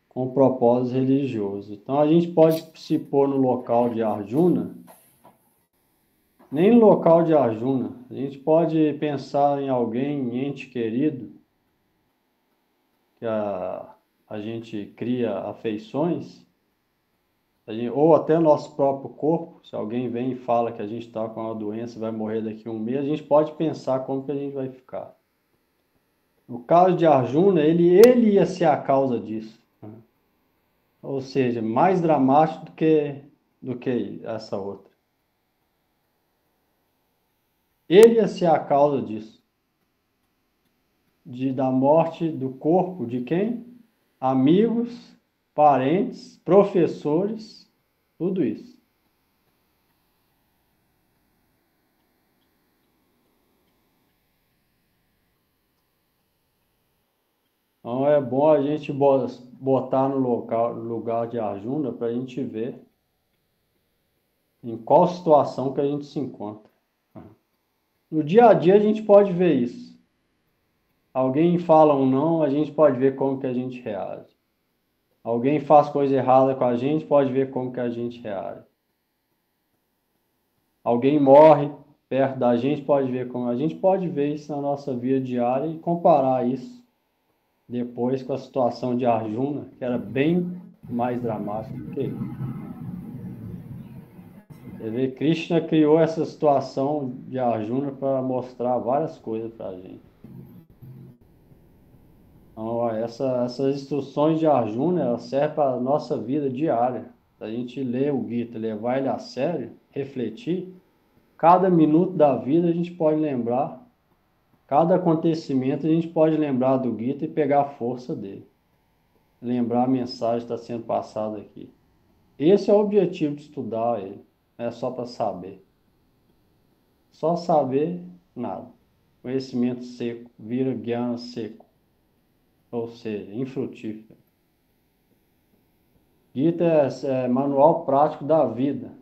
com propósito religioso. Então a gente pode se pôr no local de Arjuna, nem no local de Arjuna. A gente pode pensar em alguém, ente querido, que a gente cria afeições, ou até nosso próprio corpo. Se alguém vem e fala que a gente está com uma doença, vai morrer daqui a um mês, a gente pode pensar como que a gente vai ficar. No caso de Arjuna, ele ia ser a causa disso. Ou seja, mais dramático do que essa outra. Ele ia ser a causa disso. Da morte do corpo de quem? Amigos, parentes, professores, tudo isso. Então é bom a gente botar no lugar de Arjuna para a gente ver em qual situação que a gente se encontra. No dia a dia a gente pode ver isso. Alguém fala um não, a gente pode ver como que a gente reage. Alguém faz coisa errada com a gente, pode ver como que a gente reage. Alguém morre perto da gente, pode ver como a gente pode ver isso na nossa vida diária e comparar isso depois com a situação de Arjuna, que era bem mais dramática do que isso. Você vê, Krishna criou essa situação de Arjuna para mostrar várias coisas para a gente. Então, essas instruções de Arjuna, elas servem para a nossa vida diária. Se a gente ler o Gita, levar ele a sério, refletir, cada minuto da vida a gente pode lembrar, cada acontecimento a gente pode lembrar do Gita e pegar a força dele. Lembrar a mensagem que está sendo passada aqui. Esse é o objetivo de estudar ele. Não é só para saber. Só saber, nada. Conhecimento seco, vira jnana seco. Ou seja, infrutífero. Gita é manual prático da vida.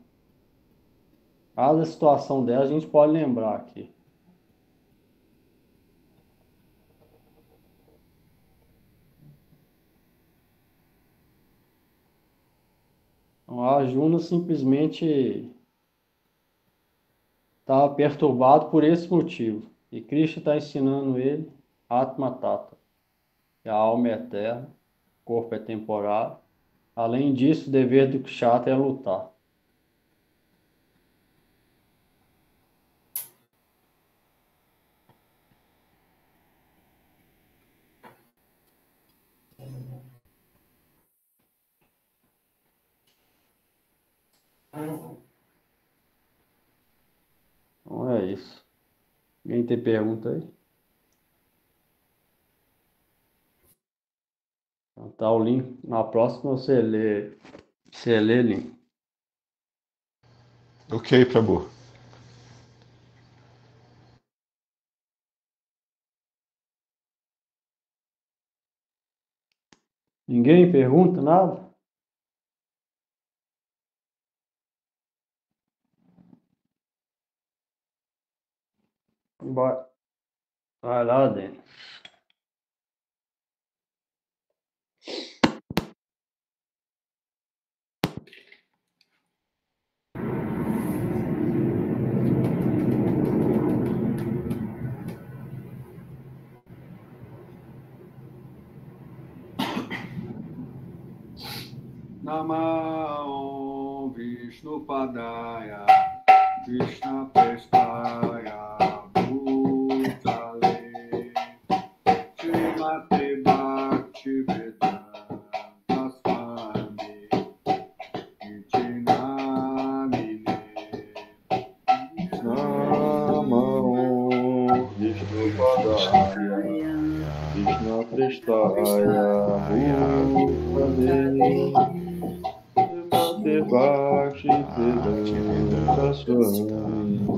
Cada situação dela a gente pode lembrar aqui. Então, Arjuna simplesmente estava perturbado por esse motivo. E Krishna está ensinando ele Atma Tata, que a alma é eterna, o corpo é temporário. Além disso, o dever do kshatriya é lutar. Então é isso. Alguém tem pergunta aí? Então tá o link. Na próxima você lê link. Ok, Prabhu. Ninguém pergunta nada? Vai lá, Denis. Namah Vishnu Padaya Krishna Prestaya Bhutale Srimate Bhakti Vedanta Swami Iti Namine Namah Vishnu Padaya Krishna Prestaya Bhutale Bhakti Vedanta Swami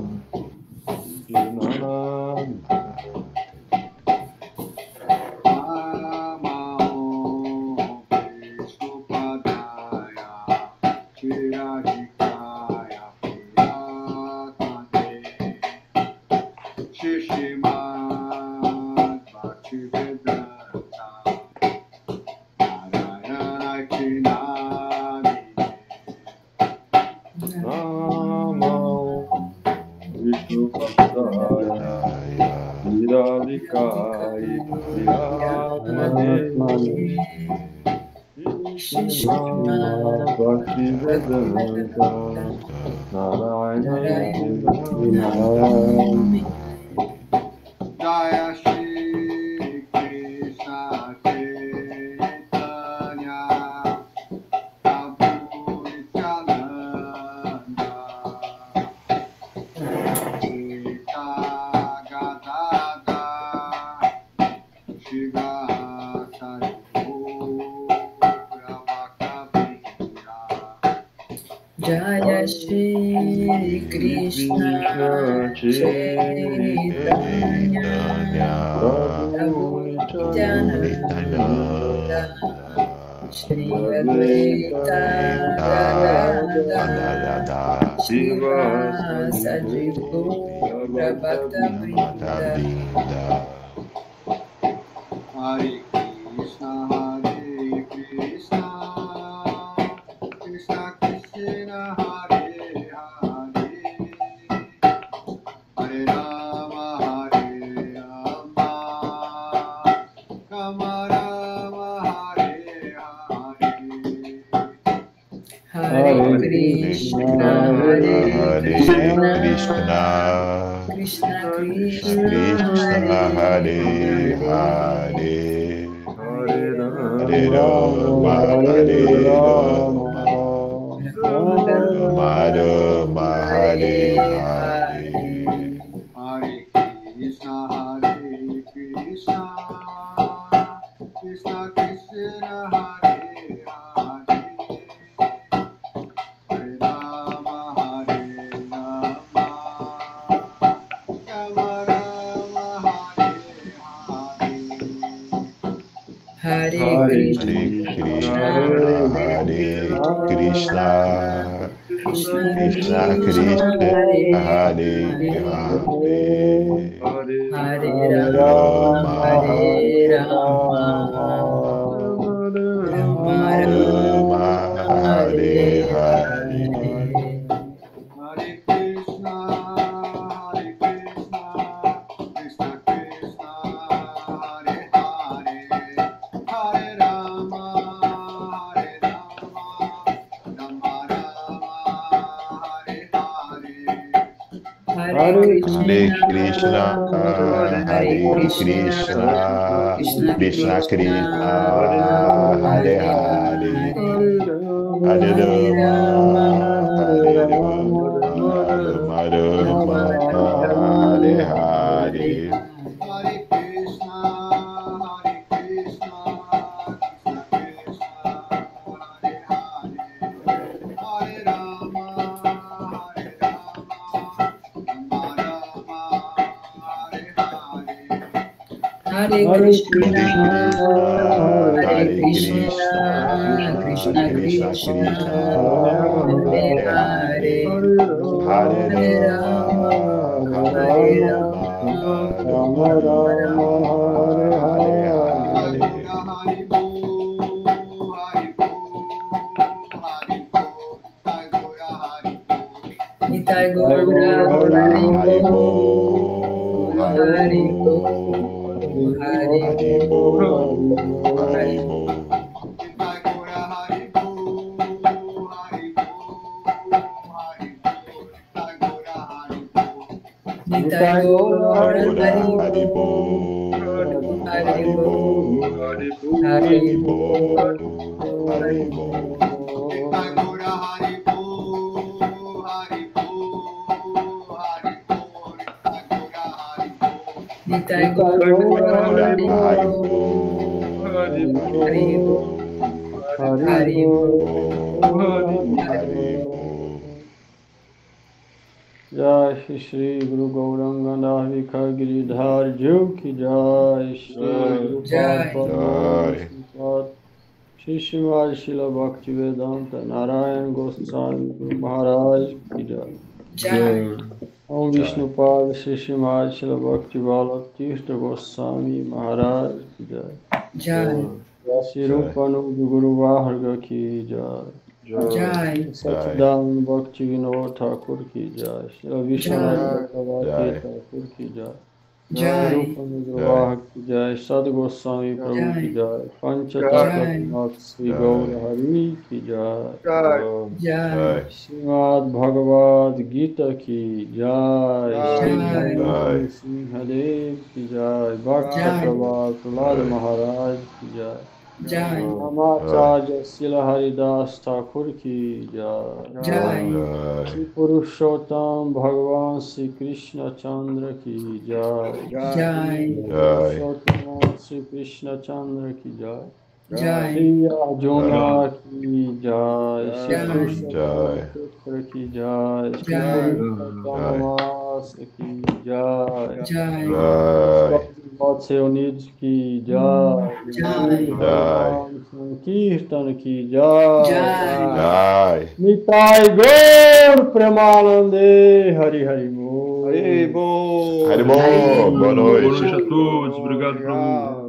Jaya Shri Krishna Chaitanya Prabhu Nityananda Advaita Gadadhar Shivasari Gaura Bhakta Jaya Shri Krishna Chaitanya Prabhu Nityananda Shri Advaita Gadadhar Shivasari Gaura Bhakta Hare Krishna, Krishna Krishna, Hare Hare, Hare Rama, Rama Rama, Hare Hare, Hare Krishna, Krishna Krishna, Hare Hare, Hare Rama, Hare Rama, Rama Rama, Hare Hare. Hare Krishna, Krishna Krishna, Hare Hare, Hare Rama, Rama Rama, Hare Hare. Hare Krishna, Krishna Krishna Krishna, Hare Hare, Hare Rama, Rama Rama, Hare Hare. Hare Krishna, Hare Krishna, Hare Krishna, Krishna Krishna, Hare Hare, Hare Rama, Hare Rama, Rama Rama, Hare Hare. Hare Krishna, Hare Krishna, Krishna Krishna, Hare Hare, Hare Rama, Hare Rama, Rama Rama, Hare Hare. Nitai Gaura Hari Bo, Hari Bo, Hari Bo, Hari Bo. Nitai Gaura Hari Bo, Hari Bo, Hari Bo, Hari Bo. Nitai Gaura Hari Bo, Hari Bo, Hari Bo, Hari Bo. Jai Shri Guru Gauranga Navika Giridhar Jiv ki Jai Shri Guru Prabhupada Shri Srimad Srila Bhaktivedanta Narayan Goswami Guru Maharaj ki Jai. Jai. Om Vishnupad Shri Srimad Srila Bhaktivedanta Tirtha Goswami Maharaj ki Jai. Jai. Shri Rupananda Guru Vaharga ki Jai. Jai. Satchidanand Bhakti Vinod Thakur ki Jai. Shri Vishwanath Bhagavati Thakur ki Jai. Jai. Rupananda Vaharga ki Jai. Sad Goswami Prabhu ki Jai. Panchatattva Sri Gaura Hari ki Jai. Jai. Srimad Bhagavad Gita ki Jai. Jai. Sinhadev ki Jai. Bhakta Prabhat Prahlad Maharaj ki Jai. Jai. Namacharya Srila Haridas Thakur ki Jai. Jai. Shri Purushottam Bhagavan Shri Krishna Chandra ki Jai. Jai. Purushottam Shri Krishna Chandra ki Jai. Jai. Shri Arjuna ki Jai. Shri Jai. Purushottam ki Jai. Shri Purushottam ki Jai. Jai. Vatse Unidos ki Jai. Jai. Sankirtan ki Jai. Jai. Nitai Gaur Premanande Hari Hari Bo. Hari Bo. Hari Bo. Boa noite. Boa noite a todos. Obrigado, Prabhu.